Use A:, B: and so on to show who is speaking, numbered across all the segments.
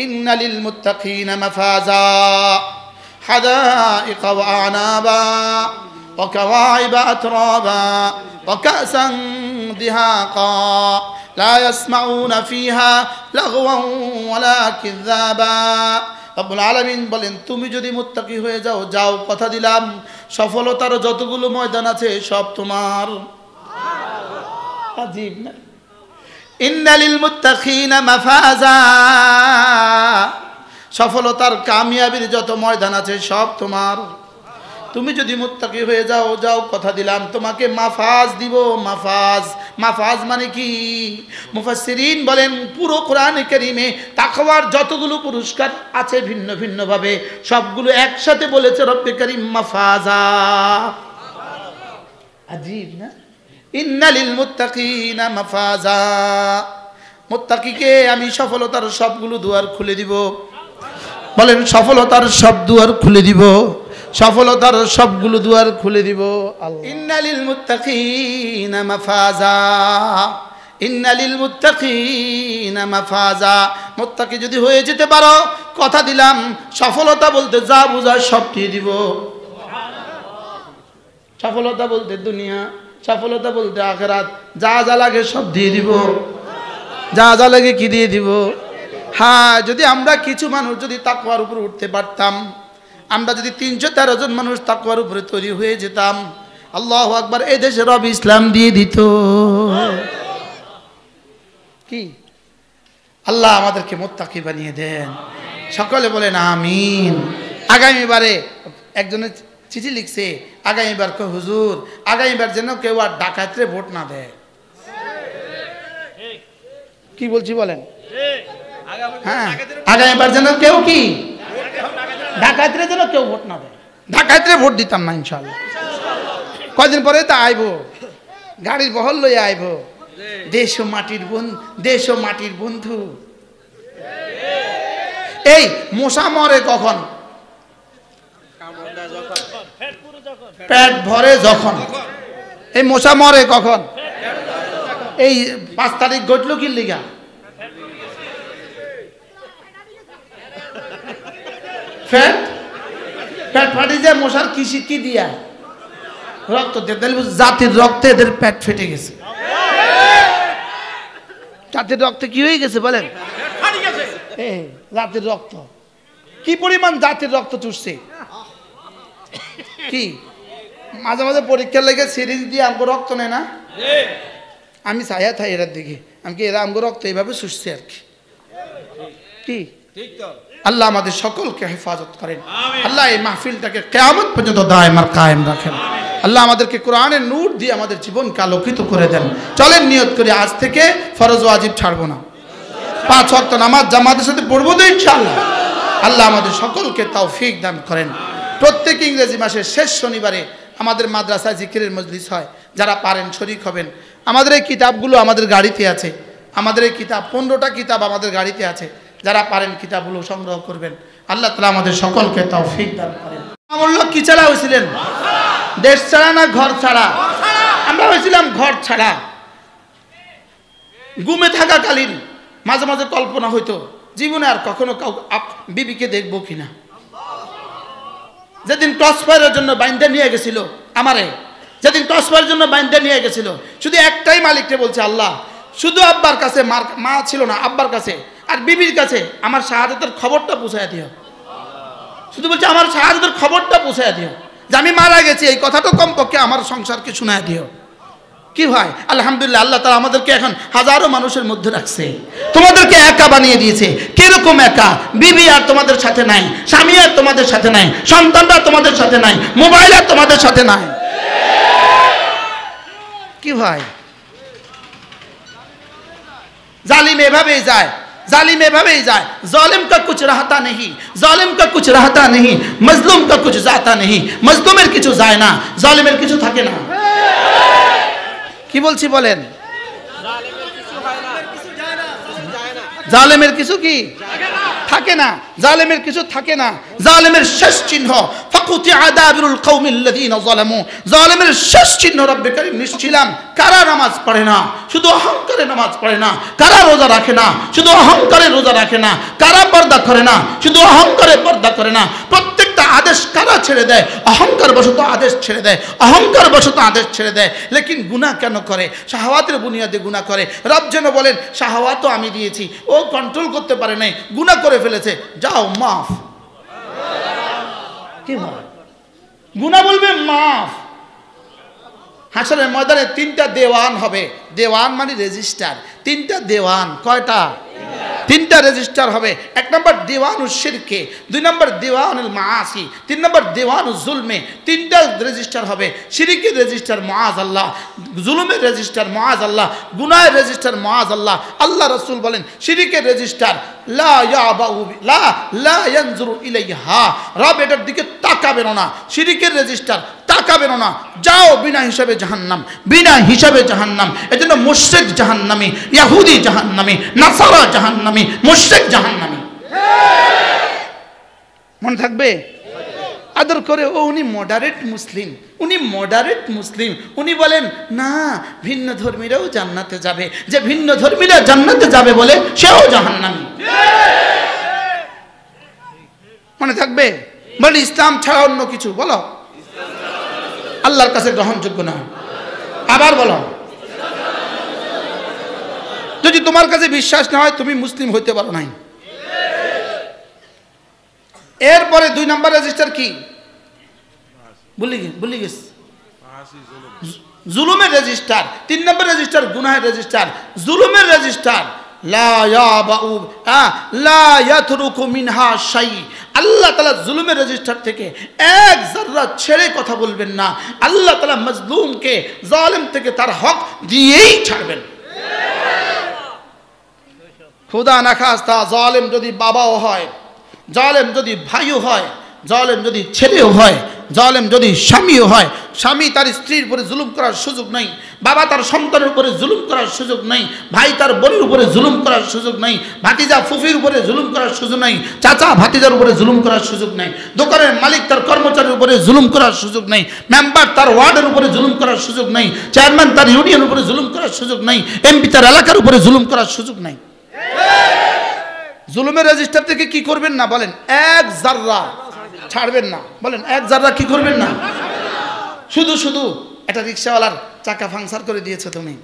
A: ইন্না লিল মুত্তাকিনা মাফাজা হাদাইকা ওয়া আনাবা ওয়া কাওয়াইবা আতরাবা ওয়া কাসান দিহাকা লা ইয়াসমাউনা ফিহা লাগওয়ান ওয়ালা কিযাবা। রব্বুল আলামিন বলেন, তুমি যদি মুত্তাকি হয়ে যাও, যাও কথা দিলাম সফলতার যতগুলো ময়দান আছে সব তোমার। আজীব না? ইন্না লিল মুত্তাকিনা মাফাজা, সফলতার কামিয়াবির যত ময়দান আছে সব তোমার। তুমি যদি মুত্তাকি হয়ে যাও, যাও কথা দিলাম তোমাকে মাফাজ দিব। মাফাজ, মাফাজ মানে কি? মুফাসসিরিন বলেন পুরো কোরআনে কারীমে তাকওয়ার যতগুলো পুরস্কার আছে ভিন্ন ভিন্ন ভাবে সবগুলো একসাথে বলেছে রব্বে কারীম মাফাজা। আজীব না? ইন্না লিল মুত্তাকিনা মাফাজা, মুত্তাকিকে আমি সফলতার সবগুলো দুয়ার খুলে দিব। বলেন সফলতার সব দুয়ার খুলে দিব, সফলতার সবগুলো দুয়ার খুলে দিব। ইন্না লিল মুত্তাকিনা মাফাজা, ইন্না লিল মুত্তাকিনা মাফাজা। মুত্তাকি যদি হয়ে যেতে পারো, কথা দিলাম সফলতা বলতে যা বুঝায় সব দিয়ে দিব। সফলতা বলতে দুনিয়া, সফলতা বলতে আখিরাত, যা যা লাগে সব দিয়ে দিব। যা যা লাগে কি দিয়ে দিব? হ্যাঁ, যদি আমরা কিছু মানুষ যদি তাকওয়ার উপর উঠতে পারতাম, আমরা যদি 313 জন মানুষ তাকওয়ার উপরে তৈরি হয়ে যেতাম, আল্লাহু আকবার, এই দেশে রব ইসলাম দিয়ে দিত। কি আল্লাহ আমাদেরকে মুত্তাকি বানিয়ে দেন। সকলে বলেন আমিন। আগামীবারে একজনের চিঠি লিখছে, আগামীবার কো হুজুর, আগামীবার যেন কেউ আর ডাকাতরে ভোট না দেয়। কি বলছি বলেন? হ্যাঁ, আগামীবার যেন কেউ কি ডাকাতরে যেন কেউ ভোট না দেয়। ডাকাতরে ভোট দিতাম না ইনশাআল্লাহ। কয়দিন পরে তা আইব, গাড়ির বহল লইয়া আইব। দেশ ও মাটির বন্ধু, দেশ ও মাটির বন্ধু। এই মশা মরে কখন? পেট ভরে যখন। এই মশা মরে কখন? এই 5 তারিখ ঘটল কি লিগা? পেট পেট ফাটি যায় মশার কিসি কি দিয়া? রক্ত দিয়ে। জাতির রক্তে এদের পেট ফেটে গেছে। জাতির রক্তে কি হয়ে গেছে বলেন? জাতির রক্ত কি পরিমাণ জাতির রক্ত চুষছে। কি মাঝে মাঝে পরীক্ষার লেগে সিরিজ দিয়ে আমগো রক্ত নেয় না? আমি ছায়া থাই এরার দিকে, আমি কি এরা আমগো রক্ত এইভাবে চুষছে আর কি। কি আল্লাহ আমাদের সকলকে হেফাজত করেন। আল্লাহ এই মাহফিলটাকে কিয়ামত পর্যন্ত দায়েম আর কায়েম রাখেন। আল্লাহ আমাদেরকে কোরআনের নূর দিয়ে আমাদের জীবনকে আলোকিত করে দেন। চলেন নিয়ত করি আজ থেকে ফরজ ওয়াজিব ছাড়বো না। 5 ওয়াক্ত নামাজ জামাতের সাথে পড়বো তো ইনশাআল্লাহ। আল্লাহ আমাদের সকলকে তৌফিক দান করেন। প্রত্যেক ইংরেজি মাসের শেষ শনিবারে আমাদের মাদ্রাসায় জিকিরের মজলিস হয়। যারা পারেন শরীক হবেন। আমাদের এই কিতাবগুলো আমাদের গাড়িতে আছে। আমাদের এই কিতাব 15টা কিতাব আমাদের গাড়িতে আছে। যারা পারেন কিতাবগুলো সংগ্রহ করবেন। আল্লাহ তাআলা আমাদের সকলকে তৌফিক দান করেন। আমল্লাহ কি ছাড়া হয়েছিলেন? দেশ ছাড়া না ঘর ছাড়া? আমরা হয়েছিলাম ঘর ছাড়া। ঘুমে থাকাকালীন মাঝে মাঝে কল্পনা হইতো জীবনে আর কখনো বিবিকে দেখবো কিনা। যেদিন টস ফায়ারের জন্য বাইন্দা নিয়ে গেছিল আমারে, যেদিন টস ফায়ারের জন্য বাইন্দা নিয়ে গেছিল, শুধু একটাই মালিককে বলছে, আল্লাহ শুধু আব্বার কাছে, মা ছিল না, আব্বার কাছে আর বিবির কাছে আমার শাহাদাতের খবরটা পৌঁছায় দিও। শুধু বলছে আমার শাহাদাতের খবরটা পৌঁছায় দিও, যে আমি মারা গেছি এই কথাটা কমপক্ষে আমার সংসারকে শোনায় দিও। কি ভাই আলহামদুলিল্লাহ, আল্লাহ তাআলা আমাদেরকে এখন হাজারো মানুষের মধ্যে রাখছে। তোমাদেরকে একা বানিয়ে দিয়েছে। কিরকম একা? বিবি আর তোমাদের সাথে নাই, স্বামী আর তোমাদের সাথে নাই, সন্তানরা তোমাদের সাথে নাই, মোবাইল আর তোমাদের সাথে নাই। কি ভাই জালিম এভাবেই যায়, जालिम এভাবেই যায়। जालिम का कुछ रहता नहीं, जालिम का कुछ रहता नहीं, मजलूम का कुछ जाता नहीं। मजलूमेर কিছু যায় না, জালিমের কিছু থাকে না। কি বলছি বলেন? জালিমের কিছু কি থাকে না, জালিমের কিছু থাকে না। জালিমের শেষ চিহ্ন ফাকুতিআ দাবিরুল কওমিল্লাযীনা যালামু, জালিমের শেষ চিহ্ন রব্বে কারীম নিশ্চিলাম। কারা নামাজ পড়ে না, শুধু অহংকারে নামাজ পড়ে না। কারা রোজা রাখে না, শুধু অহংকারে রোজা রাখে না। কারা পর্দা করে না, শুধু অহংকারে পর্দা করে না। প্রত্যেকটা আদেশ কারা ছেড়ে দেয়, অহংকার বশত আদেশ ছেড়ে দেয়, অহংকার বশত আদেশ ছেড়ে দেয়। লেকিন গুনাহ কেন করে? শাহওয়াতের বুনিয়াদে গুনাহ করে। রব যেন বলেন শাহওয়াতও আমি দিয়েছি, ও কন্ট্রোল করতে পারে নাই, গুনাহ করে ফেলেছে, যাও মাফ। কি হয়? গুনাহ বলবে মাফ। হাসরের ময়দানে 3টা দেওয়ান হবে। দেওয়ান মানে রেজিস্টার। 3টা দেওয়ান। কয়টা? 3টা রেজিস্টার হবে। 1 নম্বর দেওয়ানুল শিরকে, 2 নম্বর দেওয়ানুল মাআসি, 3 নম্বর দেওয়ানুল জুলমে। 3টা রেজিস্টার হবে। শিরকের রেজিস্টার মুআযাল্লাহ, জুলুমের রেজিস্টার মুআযাল্লাহ, গুনাহের রেজিস্টার মুআযাল্লাহ। আল্লাহ রাসূল বলেন শিরকের রেজিস্টার লা ইয়াবাউ লা ইয়ানজুরু ইলাইহা, রব এটার দিকে তাকাবেন না। শিরকের রেজিস্টার তাকাবেন না, যাও বিনা হিসাবে জাহান্নাম, বিনা হিসাবে জাহান্নাম। এজন্য মুশরিক জাহান্নামী, ইহুদি জাহান্নামী, নাসারা জাহান্নামী, মুশরিক জাহান্নামী। মনে থাকবে? আদর করে ও উনি মডারেট মুসলিম, উনি মডারেট মুসলিম। উনি বলেন না, ভিন্ন ধর্মীরাও জান্নাতে যাবে। যে ভিন্ন ধর্মীরা জান্নাতে যাবে বলে সেও জাহান্নামী। মনে থাকবে? বলে ইসলাম ছাড়া অন্য কিছু বলো আল্লাহর কাছে গ্রহণযোগ্য না। আবার বলো, যদি তোমার কাছে বিশ্বাস না হয় তুমি মুসলিম হইতে পারো নাই। এরপরে 2 নম্বর রেজিস্টার কি? ভুলি গেছি। জুলুমের রেজিস্টার। 3 নম্বর রেজিস্টার গুনাহের রেজিস্টার। জুলুমের রেজিস্টার লা ইয়াবাউ লা ইয়াতরুকু মিনহা শাই। আল্লাহ তাআলা জুলুমের রেজিস্টার থেকে এক যারা ছেড়ে কথা বলবেন না। আল্লাহ তাআলা মাজলুমকে, জালেম থেকে তার হক দিয়েই ছাড়বেন। খোদা না খাস্তা জালেম যদি বাবাও হয়, জালেম যদি ভাইও হয়, জালেম যদি ছেলেও হয়, জালেম যদি স্বামীও হয়, স্বামী তার স্ত্রীর উপরে জুলুম করার সুযোগ নাই, বাবা তার সন্তানের উপরে জুলুম করার সুযোগ নাই, ভাই তার বোনের উপরে জুলুম করার সুযোগ নাই, ভাতিজা ফুফির উপরে জুলুম করার সুযোগ নাই, চাচা ভাতিজার উপরে জুলুম করার সুযোগ নাই, দোকানের মালিক তার কর্মচারীর উপরে জুলুম করার সুযোগ নাই, মেম্বার তার ওয়ার্ডের উপরে জুলুম করার সুযোগ নাই, চেয়ারম্যান তার ইউনিয়নের উপরে জুলুম করার সুযোগ নাই, এমপি তার এলাকার উপরে জুলুম করার সুযোগ নাই। জুলুমের রেজিস্টার থেকে কি করবেন না বলেন? এক জাররা ছাড়বেন না। বলেন এক জাররা কি করবেন না? শুধু শুধু একটা রিক্সাওয়ালার চাকা ফাংসার করে দিয়েছো তুমি,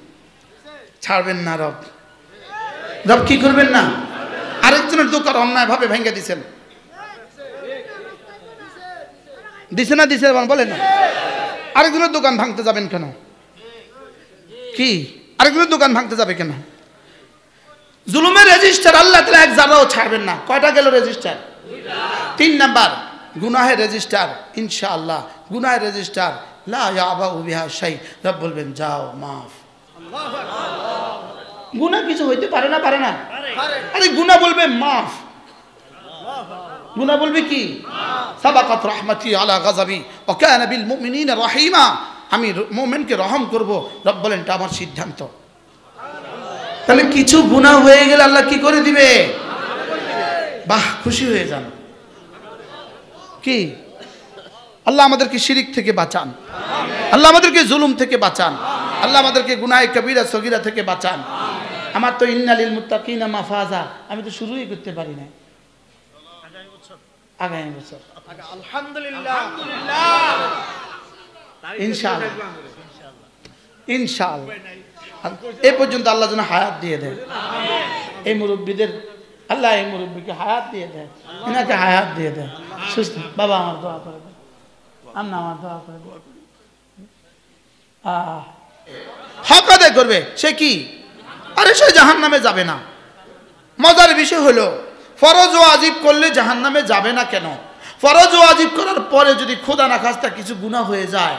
A: ছাড়বেন না। রব কি করবেন না? আরেকজনের দোকান অন্যায় ভাবে ভেঙে দিছেন, দিছে না দিছে বলেন না। আরেকজনের দোকান ভাঙতে যাবেন কেন? কি আরেকজনের দোকান ভাঙতে যাবে কেন? জুলুমের রেজিস্টার আল্লাহ তাআলা এক জাররাও ছাড়বেন না। কয়টা গেল রেজিস্টার? 3 নাম্বার গুনাহের রেজিস্টার। ইনশাআল্লাহ গুনাহের রেজিস্টার লা ইয়াবাউ বিহা শাই, রব বলবেন যাও মাফ। গুনাহ কিছু হইতে পারে না? পারে না? আরে গুনাহ বলবে মাফ। গুনাহ বলবে কি? সাবাকাত রাহমাতি আলা গাযাবি ওয়া কানা বিল মুমিনিনা রাহিমা। আমি মুমিনকে রহম করব, রব বলেন এটা আমার সিদ্ধান্ত। তাহলে কিছু গুনাহ হয়ে গেলে আল্লাহ কি করে দিবে? বাহ, খুশি হয়ে যান। কি আল্লাহ আমাদেরকে শিরিক থেকে বাঁচান, আল্লাহ আমাদেরকে জুলুম থেকে বাঁচান, আল্লাহ আমাদেরকে গুনাহে কবিরা সগীরা থেকে বাঁচান। আমার তো ইন্নালিল মুত্তাকিনা মাফাজা, আমি তো শুরুই করতে পারি না। আগামী বছর আলহামদুলিল্লাহ ইনশাআল্লাহ ইনশাআল্লাহ এই পর্যন্ত আল্লাহ যেন হায়াত দিয়ে দেয়। এই মুরব্বীদের আল্লাহ এই মুরব্বীকে হায়াত দিয়ে দেয়, এনাকে হায়াত দিয়ে দেয়, সুস্থ। বাবা আমার দোয়া করে দেয়, আম্মা আমার দোয়া করে দেয়। হক আদায় করবে সে কি? আরে সে জাহান্নামে যাবে না। মজার বিষয় হলো ফরজ ও ওয়াজিব করলে জাহান্নামে যাবে না কেন? ফরজ ও ওয়াজিব করার পরে যদি খোদা না খাস্তা কিছু গুনাহ হয়ে যায়,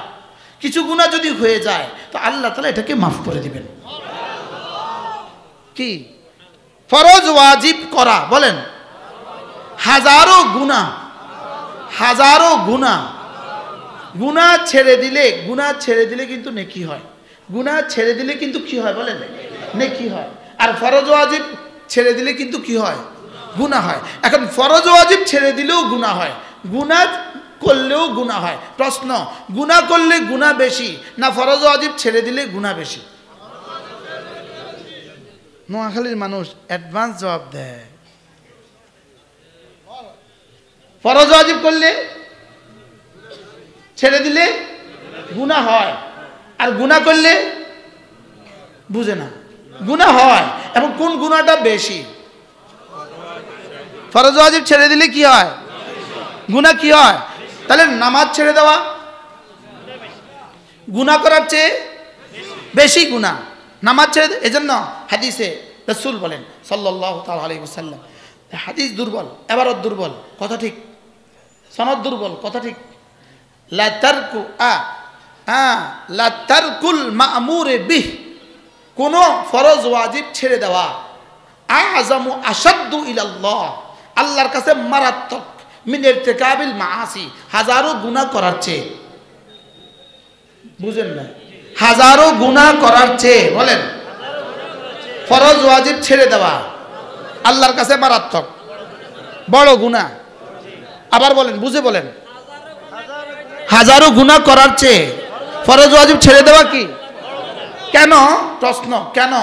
A: কিছু গুনাহ যদি হয়ে যায় তো আল্লাহ তাআলা এটাকে মাফ করে দিবেন। কি ফরজ ওয়াজিব করা বলেন? হাজারো গুনাহ, হাজারো গুনাহ। গুনাহ ছেড়ে দিলে কিন্তু নেকি হয়। গুনাহ ছেড়ে দিলে কিন্তু কি হয় বলেন? নেকি হয়। আর ফরজ ওয়াজিব ছেড়ে দিলে কিন্তু কি হয়? গুনাহ হয়। এখন ফরজ ওয়াজিব ছেড়ে দিলেও গুনাহ হয়। গুনাহ
B: করলেও গুনাহ হয়। প্রশ্ন, গুনাহ করলে গুনাহ বেশি না ফরজ ওয়াজিব ছেড়ে দিলে গুনাহ বেশি? নোয়াখালীর মানুষ অ্যাডভান্স জবাব দেয়, ফরজ ওয়াজিব করলে ছেড়ে দিলে গুনাহ হয়, আর গুনাহ করলে বুঝে না গুনাহ হয়। এবং কোন গুনাহটা বেশি? ফরজ ওয়াজিব ছেড়ে দিলে কি হয়? গুনাহ কি হয়? তাহলে নামাজ ছেড়ে দেওয়া গুনাহ করার চেয়ে বেশি গুনাহ। নামাজ ছেড়ে, এজন্য হাদিসে রাসূল বলেন সাল্লাল্লাহু তাআলা আলাইহি ওয়াসাল্লাম, হাদিস দুর্বল, এবারত দুর্বল, কথা ঠিক, সনদ দুর্বল, কথা ঠিক। লা তারকুল মা'মুরে বিহ, কোন ফরজ ওয়াজিব ছেড়ে দেওয়া, আযামু আশাদ্দু ইলাল্লাহ, আল্লাহর কাছে মারাত্মক, মিন ইরতিকাবিল মাআসি, হাজারো গুনাহ করার চেয়ে। বুঝেন না? হাজারো গুনাহ করার চেয়ে, বলেন, ফরজ ওয়াজিব ছেড়ে দেওয়া আল্লাহর কাছে মারাত্মক, বড় গুনাহ। আবার বলেন, বুঝে বলেন, হাজারো গুনাহ করার চেয়ে ফরজ ওয়াজিব ছেড়ে দেওয়া কি? কেন? প্রশ্ন, কেন?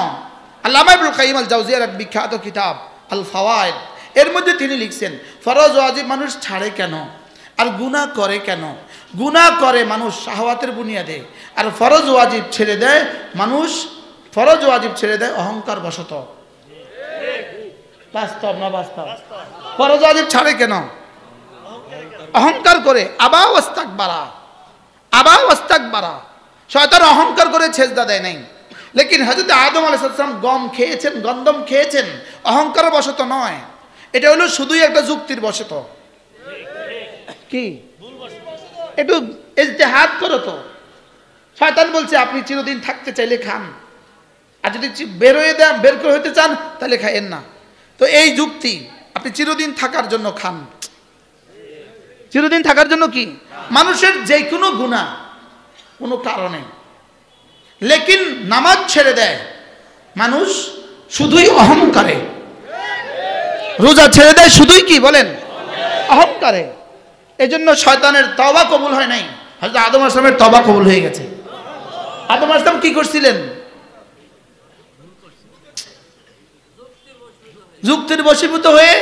B: আল্লামা ইবনুল কাইয়িম আল জাওজিয়ার এক বিখ্যাত কিতাব আল ফাওয়ায়েদ, এর মধ্যে তিনি লিখছেন ফরজ ওয়াজিব মানুষ ছাড়ে কেন আর গুনাহ করে কেন? গুনাহ করে মানুষ শাহওয়াতের বুনিয়াদে, আর ফরজ ওয়াজিব ছেড়ে দেয় মানুষ, ফরজ ওয়াজিব ছেড়ে দেয় অহংকার বশত। বাস্তব না বাস্তব? ফরজ ওয়াজিব ছাড়ে কেন? অহংকার করে, আবা ওয়াস্তাকবারা, আবা ওয়াস্তাকবারা, শয়তান অহংকার করে সেজদা দেয় নাই। লেকিন হযরত আদম আলাইহিস সালাম গম খেয়েছেন, গন্ধম খেয়েছেন, অহংকার বশত নয়, এটা হলো শুধুই একটা যুক্তির বশত। কি? একটু ইজতিহাদ করো তো। শয়তান বলছে আপনি চিরদিন থাকতে চাইলে খান, আর যদি বের করে হতে চান তাহলে খাইয়েন না। তো এই যুক্তি, আপনি চিরদিন থাকার জন্য খান, চিরদিন থাকার জন্য কি? মানুষের যে কোনো গুনাহ কোনো কারণে, লেকিন নামাজ ছেড়ে দেয় মানুষ শুধুই অহংকারে, রোজা ছেড়ে দেয় শুধুই কি বলেন? অহংকারে। এজন্য শয়তানের তওবা কবুল হয় নাই, হযরত আদম আলাইহিস সালামের তওবা কবুল হয়ে গেছে। আদম আলাইহিস সালাম কি করছিলেন? যুক্তির বশীভূত হয়ে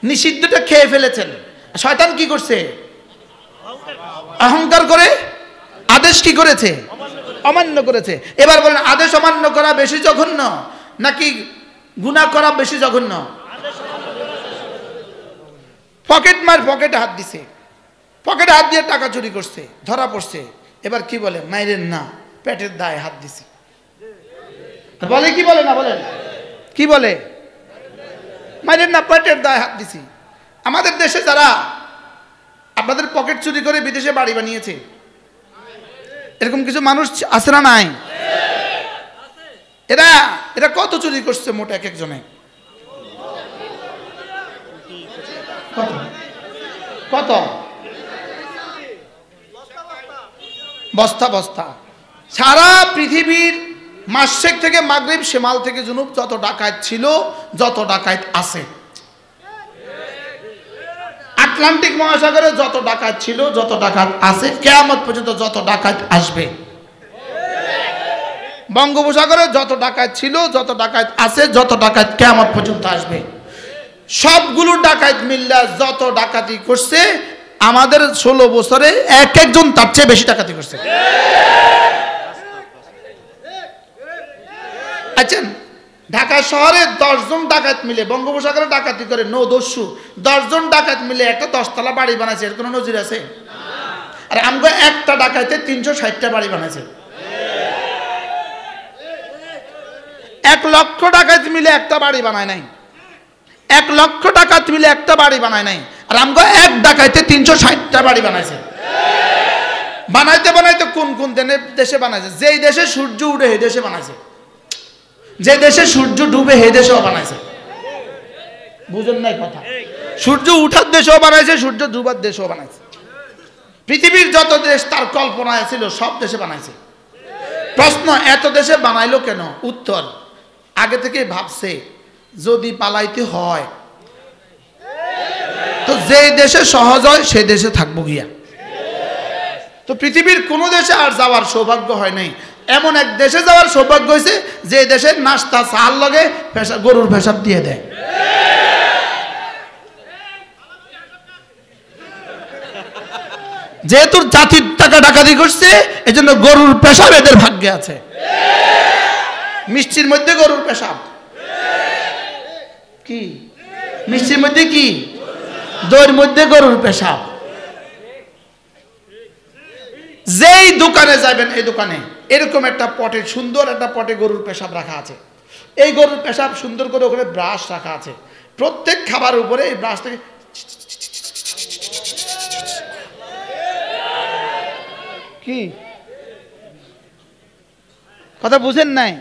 B: নিষিদ্ধটা খেয়ে ফেলেছেন। শয়তান কি করছে? অহংকার করে আদেশ কি করেছে? অমান্য করেছে। এবার বলেন, আদেশ অমান্য করা বেশি জঘন্য নাকি গুনাহ করা বেশি জঘন্য? পকেটে হাত দিছে, পকেটে হাত দিয়ে টাকা চুরি করছে, ধরা পড়ছে। এবার কি বলে? মাইরেন না, পেটের দায়ে হাত দিছে। বলে কি বলে না? বলেন কি বলে? মাইরেন না, পেটের দায়ে হাত দিছি। আমাদের দেশে যারা আপনাদের পকেট চুরি করে বিদেশে বাড়ি বানিয়েছে, এরকম কিছু মানুষ আছে না নাই? এরা কত চুরি করছে মোট এক একজনে? কত? বস্তা বস্তা। সারা পৃথিবীর মাশরিক থেকে মাগরিব, শিমাল থেকে জুনুব যত ডাকাত ছিল, যত ডাকাত আছে, আটলান্টিক মহাসাগরে যত ডাকাত ছিল, যত ডাকাত আছে, কিয়ামত পর্যন্ত যত ডাকাত আসবে, বঙ্গোপসাগরে যত ডাকাত ছিল, যত ডাকাত আছে, যত ডাকাত কিয়ামত পর্যন্ত আসবে, সবগুলো ডাকাত মিল্লা যত ডাকাতি করছে, আমাদের 16 বছরে এক একজন তার চেয়ে বেশি ডাকাতি করছে। আচ্ছা, ঢাকা শহরে 10 জন ডাকাত মিলে বঙ্গোপসাগরে ডাকাতি করে, নৌদস্যু 10 জন ডাকাত মিলে একটা 10তলা বাড়ি বানাইছে, এর কোনো নজির আছে? আর আমগো একটা ডাকাইতে 360টা বাড়ি বানাইছে। 1 লক্ষ ডাকাত মিলে একটা বাড়ি বানায় নাই, 1 লক্ষ ডাকাত মিলে একটা বাড়ি বানায় নাই, আর আমগো এক ডাকাইতে 360টা বাড়ি বানাইছে। বানাইতে বানাইতে কোন কোন দেশে বানাইছে? যেই দেশে সূর্য উঠে সেই দেশে বানাইছে, যে দেশে সূর্য ডুবে সেই দেশেও বানাইছে। বুঝেন নাই কথা? সূর্য উঠার দেশেও বানাইছে, সূর্য ডুবার দেশেও বানাইছে। পৃথিবীর যত দেশ তার কল্পনায় ছিল সব দেশে বানাইছে। প্রশ্ন, এত দেশে বানাইলো কেন? উত্তর, আগে থেকে ভাবছে যদি পালাইতে হয় তো যে দেশে সহজ হয় সে দেশে থাকবো গিয়া।
A: তো পৃথিবীর কোনো দেশে আর যাওয়ার সৌভাগ্য হয় নাই। এমন এক দেশে যাওয়ার সৌভাগ্য হয়েছে যে দেশের নাস্তা চাল লগে গরুর পেশাব দিয়ে দেয়। যেহেতু জাতির টাকা ডাকাতি করছে এজন্য গরুর পেশাব এদের ভাগ্যে আছে। মিষ্টির মধ্যে গরুর পেশাব, কি মিষ্টির মধ্যে কি দইয়ের মধ্যে গরুর পেশাব। যেই দোকানে যাবেন এই দোকানে এরকম একটা পটে, সুন্দর একটা পটে গরুর পেশাব রাখা আছে। এই গরুর পেশাব সুন্দর করে ওখানে ব্রাশ রাখা আছে। প্রত্যেক খাবারের উপরে এই ব্রাশ থেকে কি কথা বুঝেন নাই?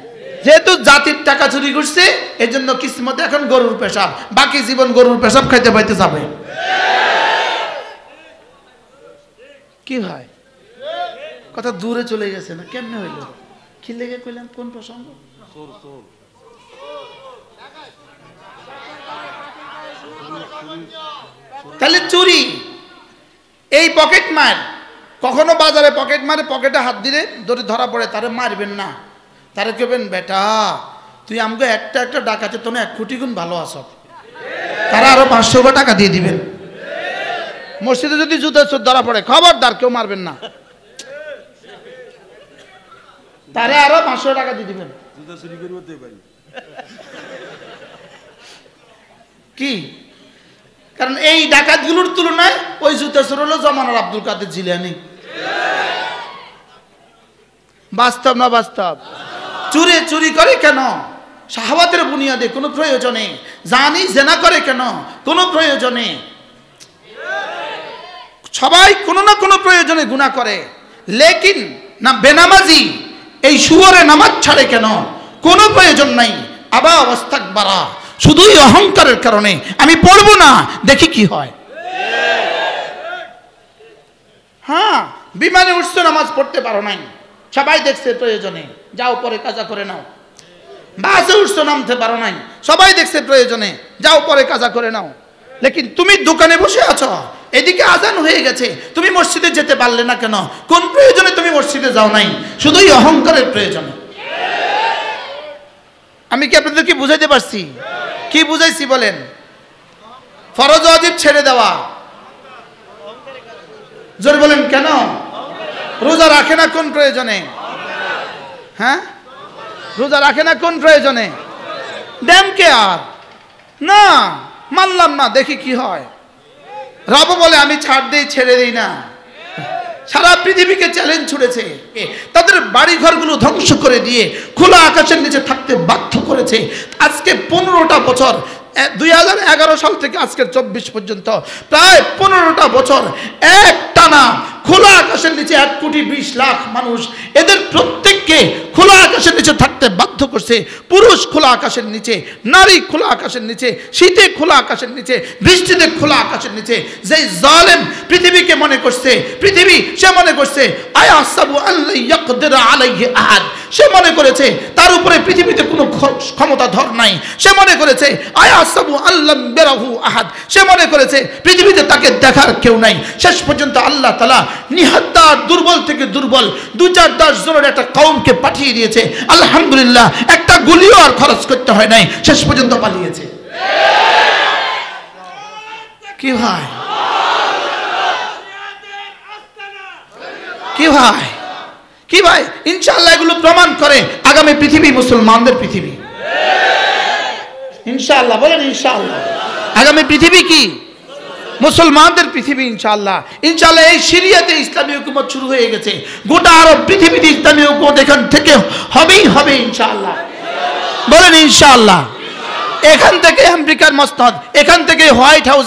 A: যেহেতু জাতির টাকা চুরি করছে এই জন্য কিসমতে এখন গরুর পেশাব, বাকি জীবন গরুর পেশাব খাইতে পাইতে যাবে। কি ভাই কথা দূরে চলে গেছে না? কেমনে হইল? কি লেগে কইলাম? কোন প্রসঙ্গ? তাহলে চুরি, এই পকেট মার, কখনো বাজারে পকেট মারে, পকেটে হাত দিলে ধরে ধরা পড়ে, তারে মারবেন না, তারে কেবেন বেটা তুই আমাকে একটা একটা ডাকাতে তো 1 কোটি গুণ ভালো আছো, তারা আরো 500 টাকা দিয়ে দিবেন। মসজিদে যদি জুতা চোর ধরা পড়ে খবরদার কেউ মারবেন না, তারে আরো 500 টাকা দিয়ে দিবেন। কি কারণ এই ডাকাতগুলোর তুলনায় ওই জুতা চোর হলো জমানার আব্দুল কাদের জিলানী। বাস্তব না বাস্তব? চুরি করে কেন? শাহওয়াতের বুনিয়াদে, কোনো প্রয়োজনে। জানি জেনা করে কেন? কোনো প্রয়োজনে। সবাই কোনো না কোনো প্রয়োজনে গুনাহ করে, লেকিন না বেনামাজি এই শুয়োরে নামাজ ছাড়ে কেন? কোনো প্রয়োজন নাই। আবা ওয়াস্তাকবারা, শুধুই অহংকারের কারণে আমি পড়বো না, দেখি কি হয়। হ্যাঁ, বিমানে উঠছো নামাজ পড়তে পারো নাই, সবাই দেখছে প্রয়োজনে, যাও পরে কাজা করে নাও। বাসে উঠছো নামতে পারো নাই, সবাই দেখছে প্রয়োজনে, যাও পরে কাজা করে নাও। লেকিন তুমি দোকানে বসে আছো, এদিকে আজান হয়ে গেছে, তুমি মসজিদে যেতে পারলে না কেন? কোন প্রয়োজনে তুমি মসজিদে যাও নাই? শুধুই অহংকারের প্রয়োজনে। আমি কি আপনাদেরকে বুঝাইতে পারছি? কি বুঝাইছি বলেন? ফরজ ওয়াজিব ছেড়ে দেওয়া। জোরে বলেন কেন? রোজা রাখে না কোন প্রয়োজনে? হ্যাঁ, রোজা রাখে না কোন প্রয়োজনে? ড্যামকে আর না মানলাম না, দেখি কি হয়। রব বলে আমি ছাড় দেই, ছেড়ে দেই না। সারা পৃথিবীকে চ্যালেঞ্জ ছুড়েছে, তাদের বাড়ি ঘরগুলো ধ্বংস করে দিয়ে খোলা আকাশের নিচে থাকতে বাধ্য করেছে। আজকে 15টা বছর, 2011 সাল থেকে আজকের 24 পর্যন্ত প্রায় 15টা বছর এক টানা খোলা আকাশের নিচে 1,20,00,000 মানুষ, এদের প্রত্যেককে খোলা আকাশের নিচে থাকতে বাধ্য করছে। পুরুষ খোলা আকাশের নিচে, নারী খোলা আকাশের নিচে, শীতে খোলা আকাশের নিচে, বৃষ্টিতে খোলা আকাশের নিচে। যেই জালেম পৃথিবীকে মনে করছে, পৃথিবী সে মনে করছে আয়াসাবু আল্লা ইয়াকদির আলাইহি আহাদ, সে মনে করেছে তার উপরে পৃথিবীতে কোনো ক্ষমতাধর নাই। সে মনে করেছে আয়াসাবু আল্লাম বেরাহু আহাদ, সে মনে করেছে পৃথিবীতে তাকে দেখার কেউ নাই। শেষ পর্যন্ত আল্লাহ তাআলা নিহাত্তার দুর্বল থেকে দুর্বল 2-4-10 জনের একটা কওমকে পাঠিয়ে দিয়েছে। আলহামদুলিল্লাহ, একটা গুলিও আর খরচ করতে হয় নাই, শেষ পর্যন্ত পালিয়েছে। কি ভাই, কি ভাই, কি ভাই, ইনশাআল্লাহ এগুলো প্রমাণ করে আগামী পৃথিবী মুসলমানদের পৃথিবী। ইনশাআল্লাহ বলেন ইনশাআল্লাহ, আগামী পৃথিবী কি? মুসলমানদের পৃথিবী। ইনশাআল্লাহ, ইনশাআল্লাহ এই সিরিয়াতে ইসলামী হুকুমত শুরু হয়ে গেছে, গোটা আরব পৃথিবীতে ইসলামী হুকুমত এখান থেকে হবেই হবে ইনশাআল্লাহ। বলেন ইনশাআল্লাহ। এখান থেকে আমেরিকার মসনদ, এখান থেকে হোয়াইট হাউস।